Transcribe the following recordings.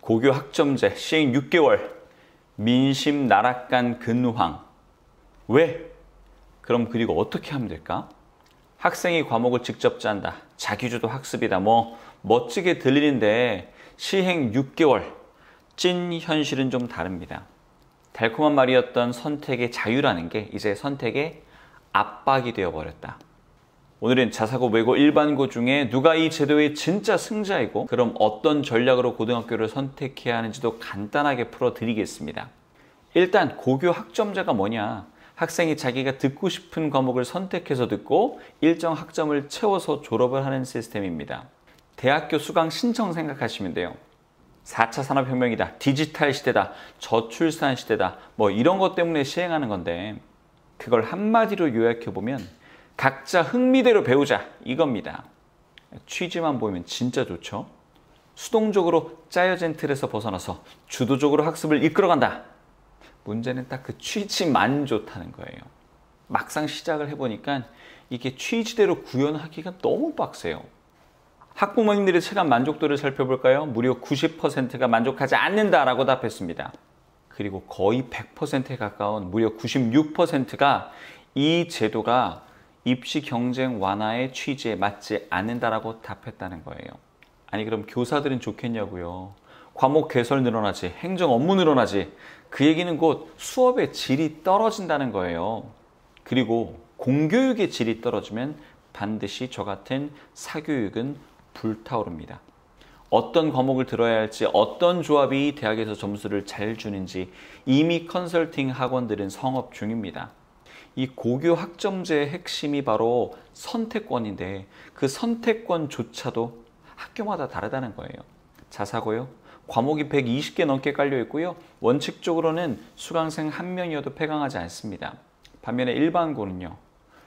고교 학점제 시행 6개월, 민심 나락간 근황. 왜? 그럼 그리고 어떻게 하면 될까? 학생이 과목을 직접 짠다. 자기주도 학습이다. 뭐 멋지게 들리는데 시행 6개월, 찐 현실은 좀 다릅니다. 달콤한 말이었던 선택의 자유라는 게 이제 선택의 압박이 되어버렸다. 오늘은 자사고, 외고, 일반고 중에 누가 이 제도의 진짜 승자이고 그럼 어떤 전략으로 고등학교를 선택해야 하는지도 간단하게 풀어드리겠습니다. 일단 고교 학점제가 뭐냐? 학생이 자기가 듣고 싶은 과목을 선택해서 듣고 일정 학점을 채워서 졸업을 하는 시스템입니다. 대학교 수강 신청 생각하시면 돼요. 4차 산업혁명이다, 디지털 시대다, 저출산 시대다, 뭐 이런 것 때문에 시행하는 건데 그걸 한마디로 요약해보면 각자 흥미대로 배우자 이겁니다. 취지만 보면 진짜 좋죠? 수동적으로 짜여진 틀에서 벗어나서 주도적으로 학습을 이끌어간다. 문제는 딱 그 취지만 좋다는 거예요. 막상 시작을 해보니까 이게 취지대로 구현하기가 너무 빡세요. 학부모님들의 체감 만족도를 살펴볼까요? 무려 90%가 만족하지 않는다라고 답했습니다. 그리고 거의 100%에 가까운 무려 96%가 이 제도가 입시 경쟁 완화의 취지에 맞지 않는다라고 답했다는 거예요. 아니 그럼 교사들은 좋겠냐고요. 과목 개설 늘어나지, 행정 업무 늘어나지. 그 얘기는 곧 수업의 질이 떨어진다는 거예요. 그리고 공교육의 질이 떨어지면 반드시 저 같은 사교육은 불타오릅니다. 어떤 과목을 들어야 할지, 어떤 조합이 대학에서 점수를 잘 주는지 이미 컨설팅 학원들은 성업 중입니다. 이 고교 학점제의 핵심이 바로 선택권인데 그 선택권조차도 학교마다 다르다는 거예요. 자사고요. 과목이 120개 넘게 깔려 있고요. 원칙적으로는 수강생 한 명이어도 폐강하지 않습니다. 반면에 일반고는요.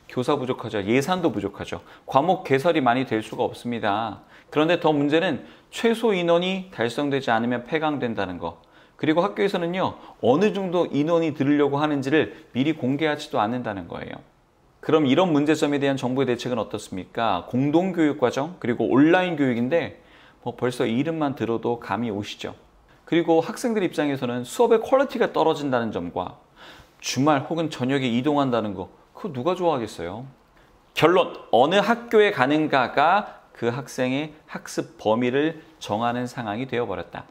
교사 부족하죠. 예산도 부족하죠. 과목 개설이 많이 될 수가 없습니다. 그런데 더 문제는 최소 인원이 달성되지 않으면 폐강된다는 거. 그리고 학교에서는요. 어느 정도 인원이 들으려고 하는지를 미리 공개하지도 않는다는 거예요. 그럼 이런 문제점에 대한 정부의 대책은 어떻습니까? 공동교육과정 그리고 온라인 교육인데 뭐 벌써 이름만 들어도 감이 오시죠. 그리고 학생들 입장에서는 수업의 퀄리티가 떨어진다는 점과 주말 혹은 저녁에 이동한다는 거 그거 누가 좋아하겠어요? 결론, 어느 학교에 가는가가 그 학생의 학습 범위를 정하는 상황이 되어버렸다.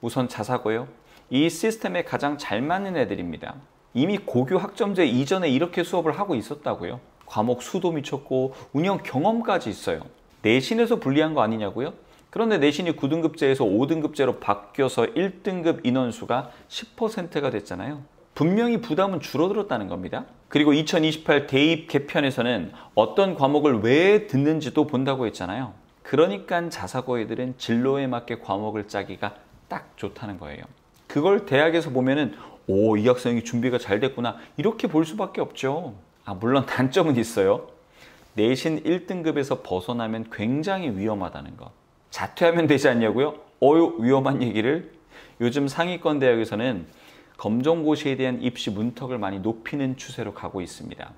우선 자사고요. 이 시스템에 가장 잘 맞는 애들입니다. 이미 고교 학점제 이전에 이렇게 수업을 하고 있었다고요. 과목 수도 미쳤고 운영 경험까지 있어요. 내신에서 불리한 거 아니냐고요? 그런데 내신이 9등급제에서 5등급제로 바뀌어서 1등급 인원수가 10%가 됐잖아요. 분명히 부담은 줄어들었다는 겁니다. 그리고 2028 대입 개편에서는 어떤 과목을 왜 듣는지도 본다고 했잖아요. 그러니까 자사고 애들은 진로에 맞게 과목을 짜기가 딱 좋다는 거예요. 그걸 대학에서 보면은 오, 이 학생이 준비가 잘 됐구나 이렇게 볼 수밖에 없죠. 물론 단점은 있어요. 내신 1등급에서 벗어나면 굉장히 위험하다는 거. 자퇴하면 되지 않냐고요? 위험한 얘기를. 요즘 상위권 대학에서는 검정고시에 대한 입시 문턱을 많이 높이는 추세로 가고 있습니다.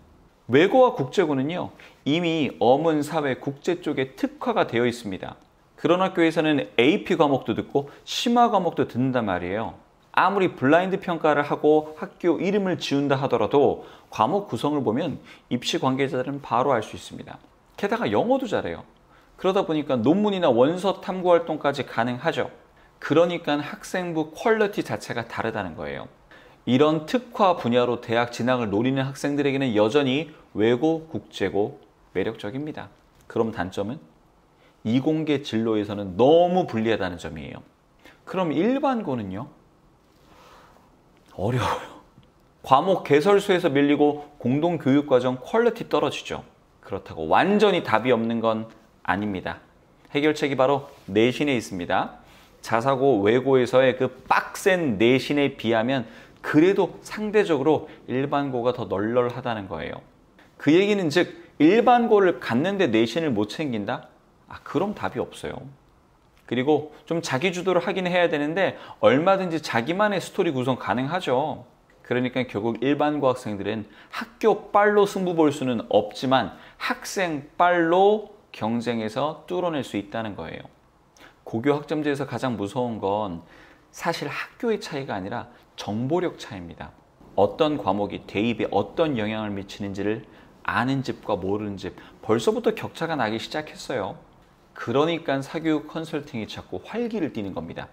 외고와 국제고는요. 이미 어문, 사회, 국제 쪽에 특화가 되어 있습니다. 그런 학교에서는 AP 과목도 듣고 심화 과목도 듣는단 말이에요. 아무리 블라인드 평가를 하고 학교 이름을 지운다 하더라도 과목 구성을 보면 입시 관계자들은 바로 알 수 있습니다. 게다가 영어도 잘해요. 그러다 보니까 논문이나 원서 탐구 활동까지 가능하죠. 그러니까 학생부 퀄리티 자체가 다르다는 거예요. 이런 특화 분야로 대학 진학을 노리는 학생들에게는 여전히 외고, 국제고 매력적입니다. 그럼 단점은? 이공계 진로에서는 너무 불리하다는 점이에요. 그럼 일반고는요? 어려워요. 과목 개설수에서 밀리고 공동교육과정 퀄리티 떨어지죠. 그렇다고 완전히 답이 없는 건 아닙니다. 해결책이 바로 내신에 있습니다. 자사고 외고에서의 그 빡센 내신에 비하면 그래도 상대적으로 일반고가 더 널널하다는 거예요. 그 얘기는 즉 일반고를 갔는데 내신을 못 챙긴다? 그럼 답이 없어요. 그리고 좀 자기주도를 하긴 해야 되는데 얼마든지 자기만의 스토리 구성 가능하죠. 그러니까 결국 일반고 학생들은 학교 빨로 승부 볼 수는 없지만 학생 빨로 경쟁에서 뚫어낼 수 있다는 거예요. 고교 학점제에서 가장 무서운 건 사실 학교의 차이가 아니라 정보력 차이입니다. 어떤 과목이 대입에 어떤 영향을 미치는지를 아는 집과 모르는 집, 벌써부터 격차가 나기 시작했어요. 그러니까 사교육 컨설팅이 자꾸 활기를 띠는 겁니다.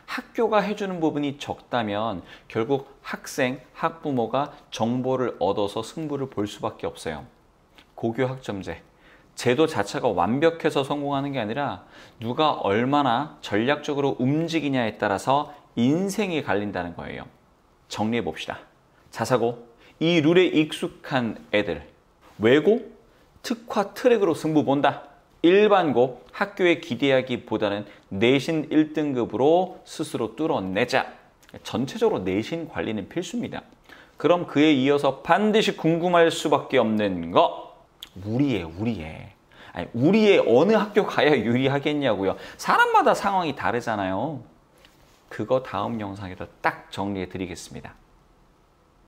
학교가 해주는 부분이 적다면 결국 학생, 학부모가 정보를 얻어서 승부를 볼 수밖에 없어요. 고교 학점제, 제도 자체가 완벽해서 성공하는 게 아니라 누가 얼마나 전략적으로 움직이냐에 따라서 인생이 갈린다는 거예요. 정리해 봅시다. 자사고, 이 룰에 익숙한 애들, 외고, 특화 트랙으로 승부 본다. 일반고, 학교에 기대하기보다는 내신 1등급으로 스스로 뚫어내자. 전체적으로 내신 관리는 필수입니다. 그럼 그에 이어서 반드시 궁금할 수밖에 없는 거, 우리의. 아니, 우리의 어느 학교 가야 유리하겠냐고요. 사람마다 상황이 다르잖아요. 그거 다음 영상에서 딱 정리해 드리겠습니다.